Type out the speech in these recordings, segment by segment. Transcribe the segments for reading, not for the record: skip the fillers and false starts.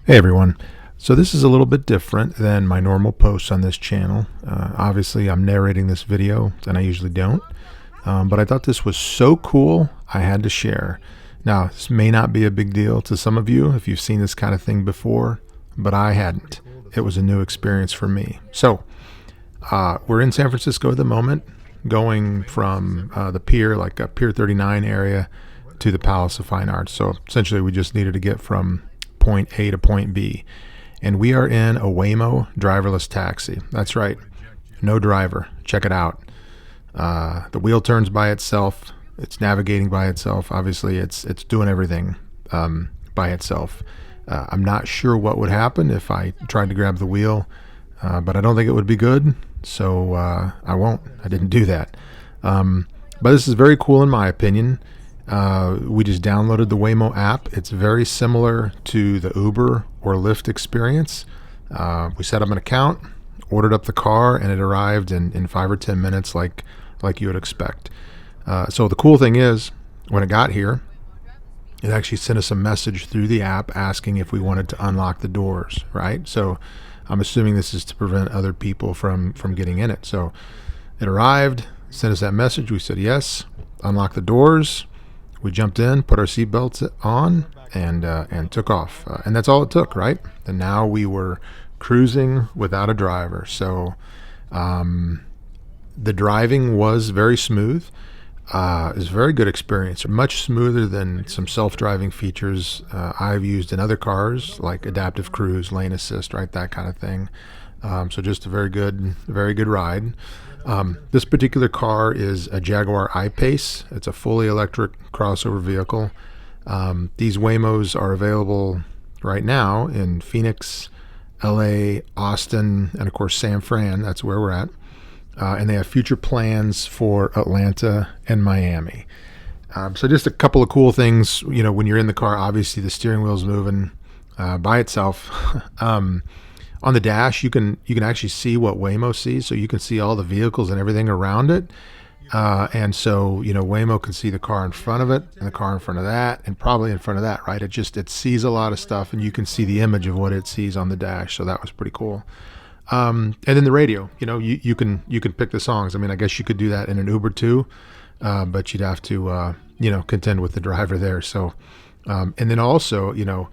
Hey everyone. So this is a little bit different than my normal posts on this channel. Obviously I'm narrating this video and I usually don't. But I thought this was so cool I had to share. Now this may not be a big deal to some of you if you've seen this kind of thing before, but I hadn't. It was a new experience for me. So we're in San Francisco at the moment, going from the pier, like a Pier 39 area, to the Palace of Fine Arts. So essentially we just needed to get from point A to point B. And we are in a Waymo driverless taxi. That's right, no driver. Check it out. The wheel turns by itself. It's navigating by itself. Obviously, it's doing everything by itself. I'm not sure what would happen if I tried to grab the wheel, but I don't think it would be good. So I won't. I didn't do that. But this is very cool in my opinion. We just downloaded the Waymo app. It's very similar to the Uber or Lyft experience. We set up an account, ordered up the car, and it arrived in 5 or 10 minutes like you would expect. So the cool thing is, when it got here, it actually sent us a message through the app asking if we wanted to unlock the doors, right? So I'm assuming this is to prevent other people from getting in it. So it arrived, sent us that message. We said yes, unlock the doors. We jumped in, put our seatbelts on, and took off. And that's all it took, right? And now we were cruising without a driver. So the driving was very smooth. It was a very good experience, much smoother than some self-driving features I've used in other cars, like adaptive cruise, lane assist, right, that kind of thing. So just a very good ride. This particular car is a Jaguar I-Pace. It's a fully electric crossover vehicle. These Waymos are available right now in Phoenix, LA, Austin, and of course San Fran. That's where we're at. And they have future plans for Atlanta and Miami. So just a couple of cool things. You know, when you're in the car, obviously the steering wheel's moving by itself. On the dash, you can actually see what Waymo sees, so you can see all the vehicles and everything around it. And so, you know, Waymo can see the car in front of it, and the car in front of that, and probably in front of that, right? It sees a lot of stuff, and you can see the image of what it sees on the dash. So that was pretty cool. And then the radio, you know, you can pick the songs. I mean, I guess you could do that in an Uber too, but you'd have to, contend with the driver there. So, and then also, you know,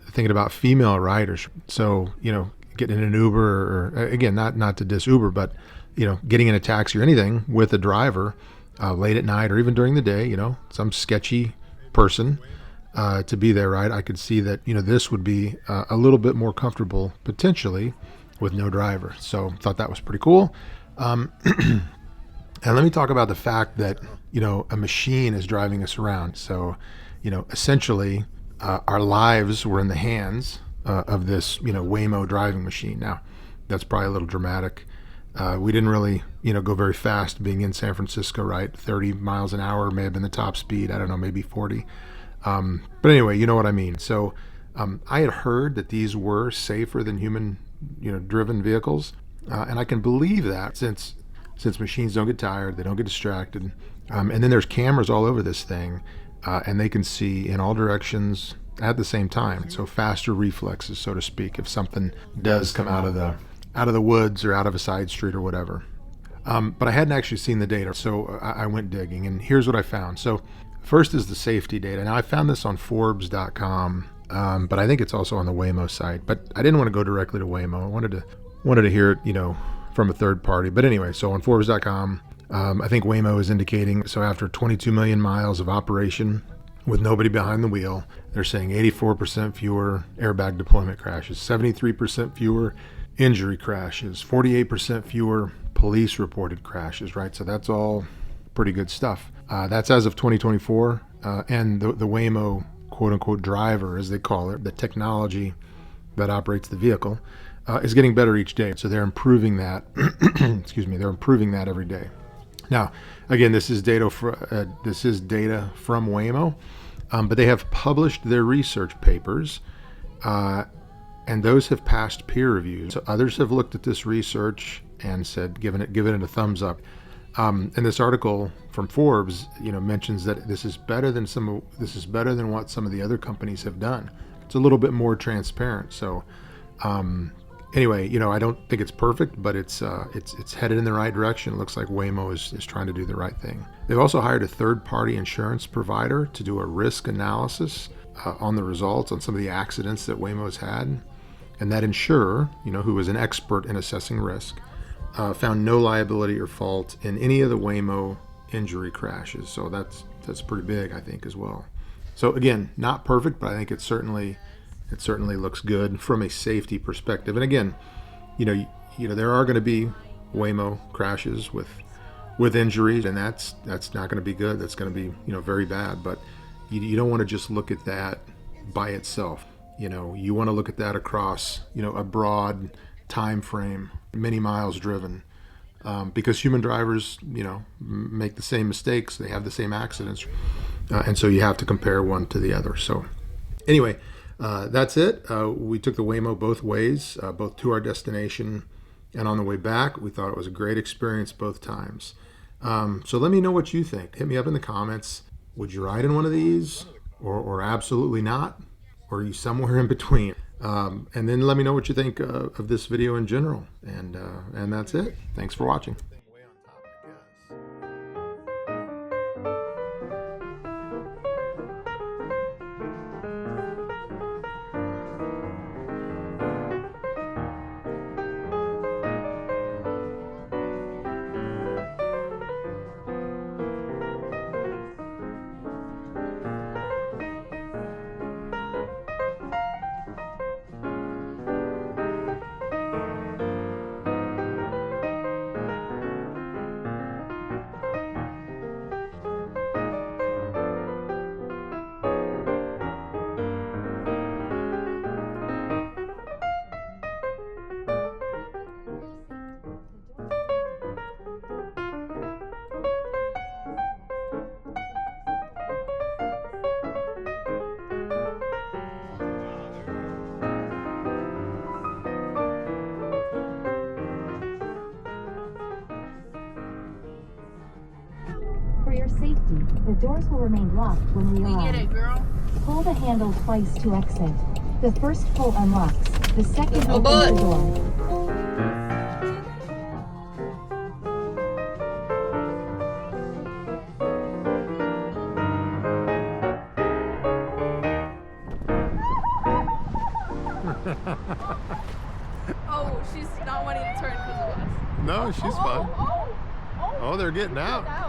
thinking about female riders. So, you know, getting in an Uber, or again, not to diss Uber, but you know, getting in a taxi or anything with a driver late at night or even during the day, you know, some sketchy person to be there, right? I could see that, you know, this would be a little bit more comfortable potentially with no driver. So thought that was pretty cool. And let me talk about the fact that, you know, a machine is driving us around. So, you know, essentially our lives were in the hands of this, you know, Waymo driving machine. Now, that's probably a little dramatic. We didn't really, you know, go very fast being in San Francisco, right? 30 miles an hour may have been the top speed. I don't know, maybe 40. But anyway, you know what I mean. So I had heard that these were safer than human, you know, driven vehicles. And I can believe that since machines don't get tired, they don't get distracted. And then there's cameras all over this thing, and they can see in all directions at the same time. So faster reflexes, so to speak, if something does come out of the woods or out of a side street or whatever. But I hadn't actually seen the data, so I went digging, and here's what I found. So first is the safety data. Now I found this on Forbes.com, but I think it's also on the Waymo site. But I didn't want to go directly to Waymo. I wanted to hear it, you know, from a third party. But anyway, so on Forbes.com, I think Waymo is indicating, so after 22 million miles of operation with nobody behind the wheel, they're saying 84% fewer airbag deployment crashes, 73% fewer injury crashes, 48% fewer police reported crashes, right? So that's all pretty good stuff. That's as of 2024. And the Waymo quote unquote driver, as they call it, the technology that operates the vehicle, is getting better each day. So they're improving that. Excuse me. They're improving that every day. Now, again, this is data from Waymo, but they have published their research papers, and those have passed peer reviews. So others have looked at this research and said, given it a thumbs up. And this article from Forbes, you know, mentions that this is better than what some of the other companies have done. it's a little bit more transparent. So anyway, you know, I don't think it's perfect, but it's headed in the right direction. It looks like Waymo is trying to do the right thing. They've also hired a third-party insurance provider to do a risk analysis on the results on some of the accidents that Waymo's had. And that insurer, you know, who was an expert in assessing risk, found no liability or fault in any of the Waymo injury crashes. So that's pretty big, I think, as well. So again, not perfect, but I think it certainly looks good from a safety perspective. And again, you know there are going to be Waymo crashes with injuries, and that's not going to be good. That's going to be, you know, very bad. But you don't want to just look at that by itself. You know, you want to look at that across, you know, a broad time frame, many miles driven, because human drivers, you know, make the same mistakes. They have the same accidents, and so you have to compare one to the other. So anyway, that's it. We took the Waymo both ways, both to our destination and on the way back. We thought it was a great experience both times. So let me know what you think. Hit me up in the comments. Would you ride in one of these, or absolutely not? Or are you somewhere in between? And then let me know what you think of this video in general. And that's it. Thanks for watching. For your safety, the doors will remain locked when we arrive. Get it, girl. Pull the handle twice to exit. The first pull unlocks. The second Oh, opens the boy. door. Oh, she's not wanting to turn because of us. No, she's fine. Oh, they're getting out.